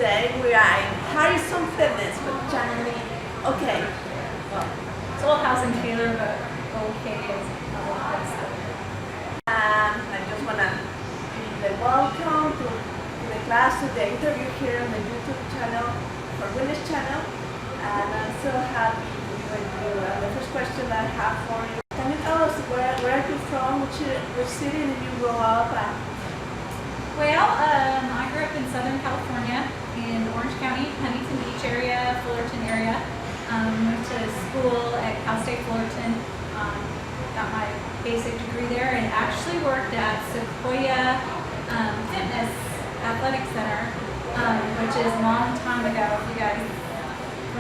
today we are in Harrison Fitness with Janalee. Okay. Well, it's Olhausen-Kaylor, but OK is a little bit. I just want to give the welcome to the class, to the interview here on the YouTube channel, for Whitney's channel. And I'm so happy to be with you. The first question I have for you, can you tell us where are you from, which city did you grow up at? Well, I grew up in Southern California, in Orange County, Huntington Beach area, Fullerton area. Went to school at Cal State Fullerton, got my basic degree there, and actually worked at Sequoia Fitness Athletic Center, which is a long time ago, if you guys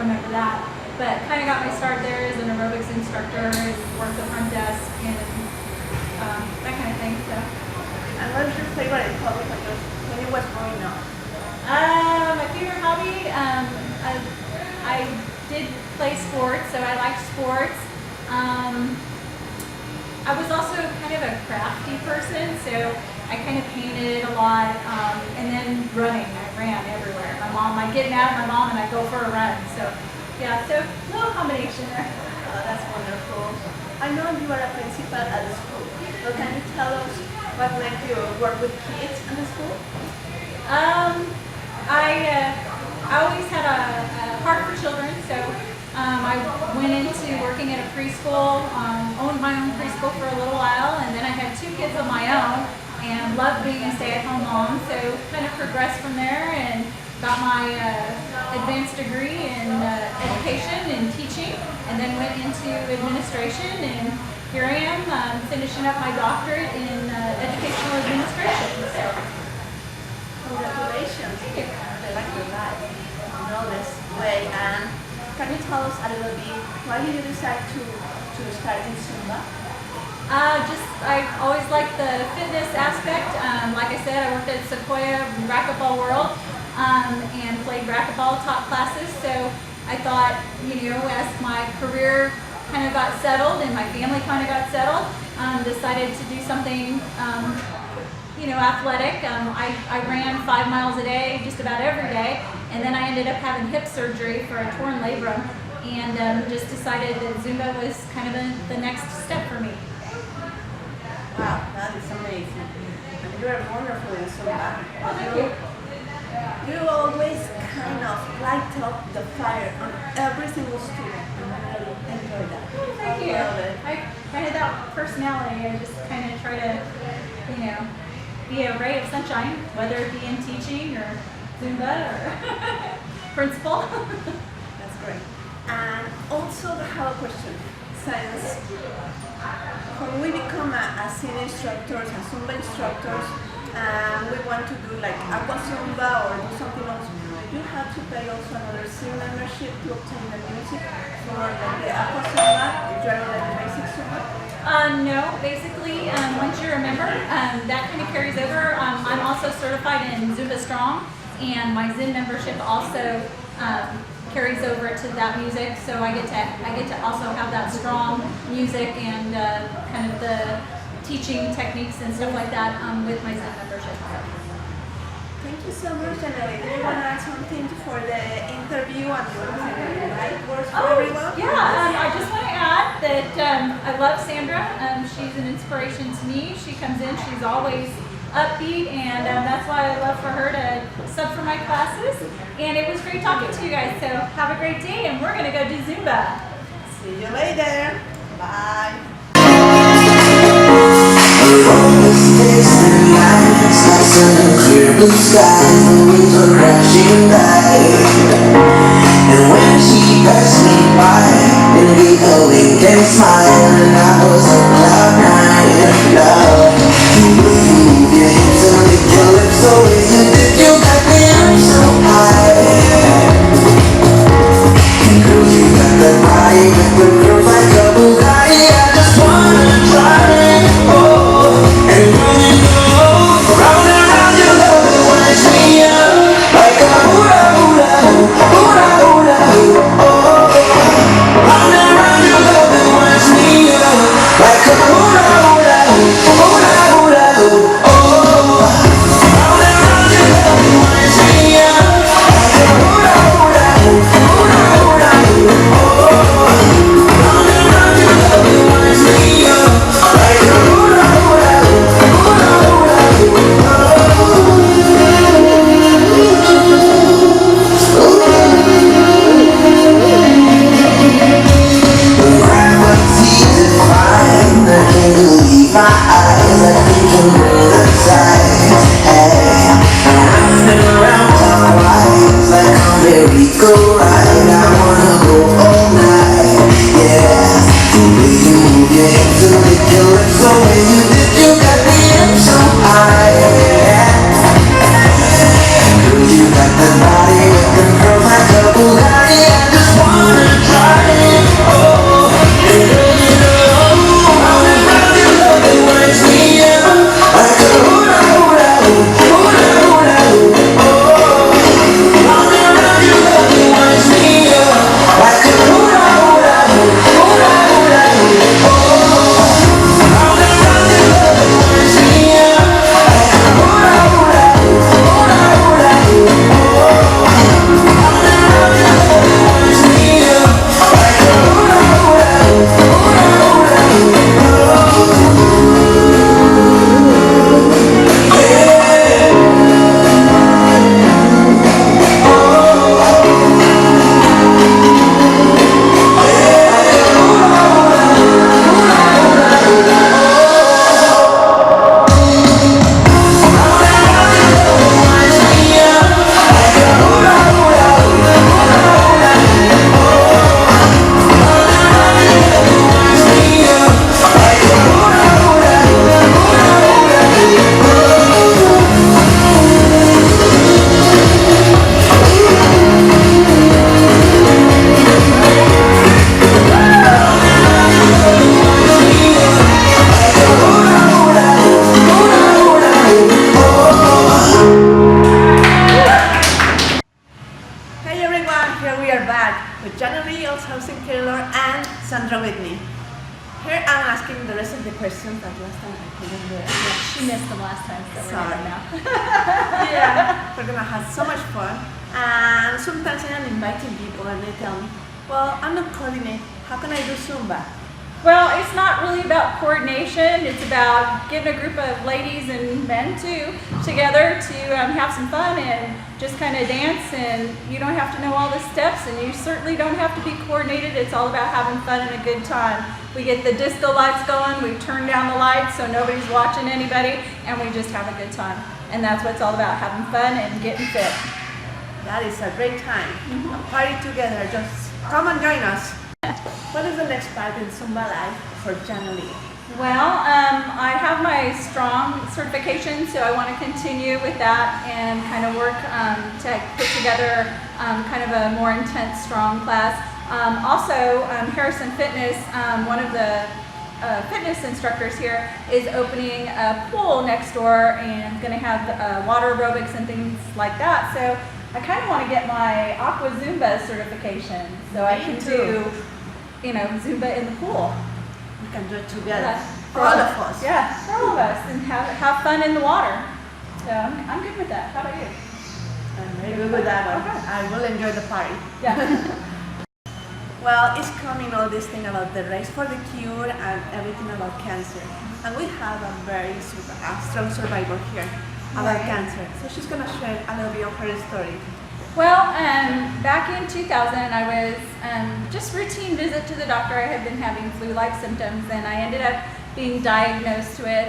remember that. But kind of got my start there as an aerobics instructor, and worked the front desk, and that kind of thing. So. And what was your favorite hobby when you was growing up? My favorite hobby, I did play sports, so I liked sports. I was also kind of a crafty person, so I kind of painted a lot, and then running. I ran everywhere. I'd get mad at my mom and I'd go for a run. So yeah, so a little combination there. Oh, that's wonderful. I know you are a principal at the school. So can you tell us what made you work with kids in the school? I always had a heart for children, so I went into working at a preschool, owned my own preschool for a little while, and then I had 2 kids of my own and loved being a stay-at-home mom, so kind of progressed from there and got my advanced degree in education and teaching, and then went into administration, and here I am finishing up my doctorate in educational administration. So. Congratulations. I like your life. You know this way. And can you tell us a little bit why did you decide to start in Zumba? I always liked the fitness aspect. Like I said, I worked at Sequoia Racquetball World and played racquetball, taught classes. So I thought, as my career kind of got settled and my family kind of got settled, decided to do something athletic. I ran 5 miles a day, just about every day, and then I ended up having hip surgery for a torn labrum, and just decided that Zumba was kind of the next step for me. Wow, that is amazing. And you are wonderful in Zumba. Oh, thank you. You always kind of light up the fire on every single student, and I really enjoy that. Oh, thank you. I kind of that personality. I just kind of try to, be a ray of sunshine, whether it be in teaching or Zumba or principal. That's great. And also I have a question. Since when we become a senior instructors and Zumba instructors, and we want to do like aqua Zumba or do something else, do you have to pay also another SIM membership to obtain the music for like the aqua Zumba if you are like the basic Zumba? No, basically, once you're a member, that kind of carries over. I'm also certified in Zumba Strong, and my Zen membership also carries over to that music. So I get to also have that strong music and kind of the teaching techniques and stuff like that with my Zen membership. Thank you so much, Janalee. Do you want to add something for the interview and the right words for everyone? Yeah, I just want to add that I love Sandra. She's an inspiration to me. She comes in, she's always upbeat, and that's why I love for her to sub for my classes. And it was great talking to you guys, so have a great day, and we're going to go do Zumba. See you later. Bye. Clear blue skies, the winds were crashing by, and when she passed me by, and we a wink and smile, and I was on cloud 9. Love, you move your hips and lick your lips the way you did. You got me up so high, and girl, you got that body with the curves like a Bugatti. I just wanna drive it, and when you go round and round, you love it, winds me up like a hula hula, hula hula, oh. Round and round, you love it, winds me up like my eyes, I think I'm really tight. Hey, running around clockwise like a merry-go-round. I wanna go all night, yeah. The way you move your hips and lick your lips, the way you dip, you got me up so high, yeah. Girl, you got that body with them curls like a Bugatti. I just wanna try it, oh. Round and round your love, it winds me up like a hula hula hoop, hula hula hoop, oh. Round and round your love, it winds me up like a hula hula hoop, hula hula hoop, oh. Round and round your love, it winds me up like a hula hula hoop, hula hula hoop, oh. Round and round your love, it winds me up like a hula hula hoop, hula hula hoop, Hey everyone, here we are back with Janalee Olhausen-Kaylor and Sandra Whitney. Here I'm asking the rest of the questions that last time I couldn't do it. She missed them last time, so we're Sorry. good now. Yeah, we're gonna have so much fun. And sometimes I'm inviting people and they tell me, well, I'm not coordinated. How can I do Zumba? Well, it's not really about coordination. It's about getting a group of ladies and men too together to have some fun and just kind of dance. And you don't have to know all the steps, and you certainly don't have to be coordinated. It's all about having fun and a good time. We get the disco lights going. We turn down the lights so nobody's watching anybody, and we just have a good time. And that's what it's all about: having fun and getting fit. That is a great time. A party together. Just come and join us. What is the next part in Zumba life for Janalee? Well, I have my strong certification, so I want to continue with that and kind of work to put together kind of a more intense strong class. Also, Harrison Fitness, one of the fitness instructors here, is opening a pool next door and going to have water aerobics and things like that. So I kind of want to get my Aqua Zumba certification so I can do, you know, Zumba in the pool. We can do it together. Yeah. For all of us. Yeah, for all of us, and have fun in the water. So I'm good with that. How about you? I'm very good with that one. Okay. I will enjoy the party. Yeah. Well, it's coming all this thing about the race for the cure and everything about cancer. And we have a very strong survivor here about Right. cancer. So she's going to share a little bit of her story. Well, back in 2000, I was just routine visit to the doctor. I had been having flu-like symptoms, and I ended up being diagnosed with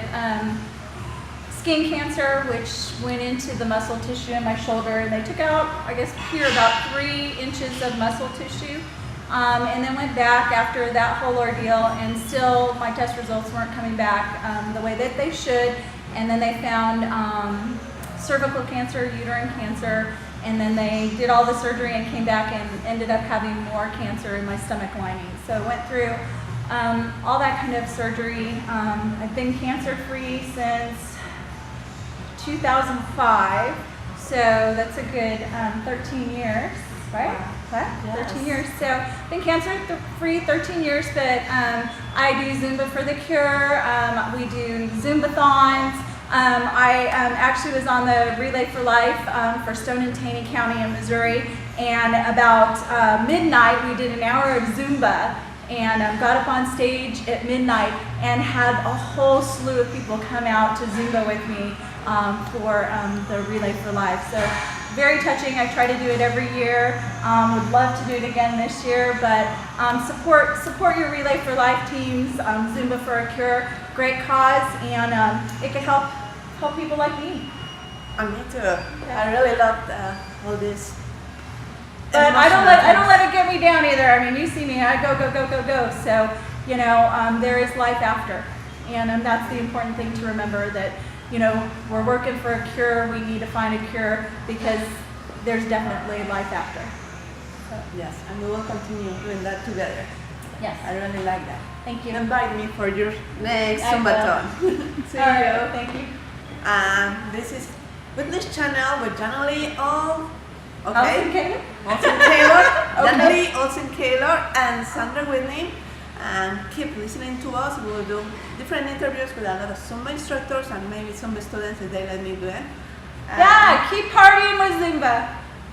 skin cancer, which went into the muscle tissue in my shoulder, and they took out, I guess here, about 3 inches of muscle tissue. And then went back after that whole ordeal, and still my test results weren't coming back the way that they should. And then they found cervical cancer, uterine cancer, and then they did all the surgery and came back and ended up having more cancer in my stomach lining. So I went through all that kind of surgery. I've been cancer-free since 2005, so that's a good 13 years, right? What? Yes. 13 years. So been cancer-free 13 years, but I do Zumba for the Cure. We do Zumbathons. I actually was on the Relay for Life for Stone and Taney County in Missouri, and about midnight we did an hour of Zumba, and got up on stage at midnight and had a whole slew of people come out to Zumba with me for the Relay for Life. So very touching. I try to do it every year. Would love to do it again this year, but support your Relay for Life teams, Zumba for a Cure. great cause, and it can help people like me. And me too. I really loved all this. But I don't let it get me down either. I mean, you see me, I go. So, you know, there is life after. And that's the important thing to remember, that, you know, we're working for a cure. We need to find a cure, because there's definitely life after. So. Yes, and we will continue doing that together. Yes. I really like that. Thank you. Invite me for your next I will. Zumbathon. See All right. you. Thank you. This is Whitney's channel with Janalee Olhausen-Kaylor? Olhausen-Kaylor, Okay. Janalee Olhausen-Kaylor, and Sandra Whitney. And keep listening to us. We will do different interviews with a lot of Zumba instructors and maybe Zumba students if they let me do it. Yeah, keep partying with Zumba.